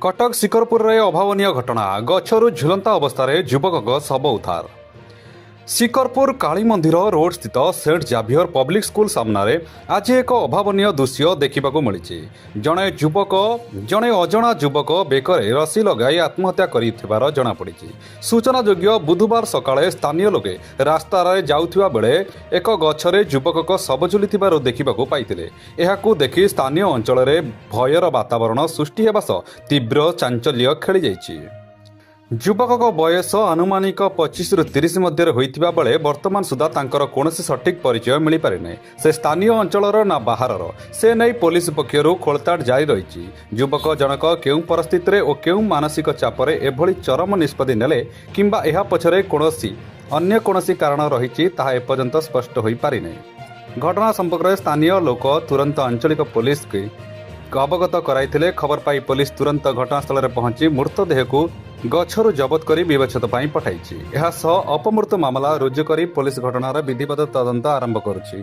कटक शिकरपुर रे अभावनीय घटना गछरु झुलंता अवस्था युवक शव उद्धार। शिकरपुर काली मंदिर रोड स्थित सेंट जाभियर पब्लिक स्कूल सामने आज एक अभावनीय दृश्य देखा मिली। जड़े युवक जड़े अजणा युवक बेकरे रसी लगाई आत्महत्या कर जमापड़ी। सूचनायोग्य बुधवार सकाळे स्थानीय लोके रास्तार जाउथिबा बेले एक गछरे युवक शव झुलिथिबार देखा पाइथिले। एहाकु देखि स्थानीय अंचल में भयर वातावरण सृष्टि हेबा सह तीव्र चांचल्य खेली जाइछि। युवक बयस आनुमानिक 25 ରୁ 30 मध्य होइथिबा बेले वर्तमान सुधा तांकर कोनोसी सठिक परिचय मिल पारि नै। से स्थानीय अंचलर ना बाहरर से नै पुलिस पक्षरु खोलताड़ जारी रहिछि। युवक जनक केउ परिस्थिति रे ओ केउ मानसिक चापरे एभली चरम निष्पत्ति नेले किंबा एहा पछरे अन्य कोनोसी कारण रहिछि ताहा एपर्यंत स्पष्ट होई पारि नै। घटना संपर्क में स्थानीय लोक तुरंत आंचलिक पुलिस के अवगत कराइथिले। खबर पाई पुलिस तुरंत घटनास्थल में पहुंची मृतदेह को गछरु जबत करी विवेचना पई पठाइछि। एहा सह अपमृत्यु मामला रुजु करी पुलिस घटनार विधिवत तदंत आरंभ करुछि।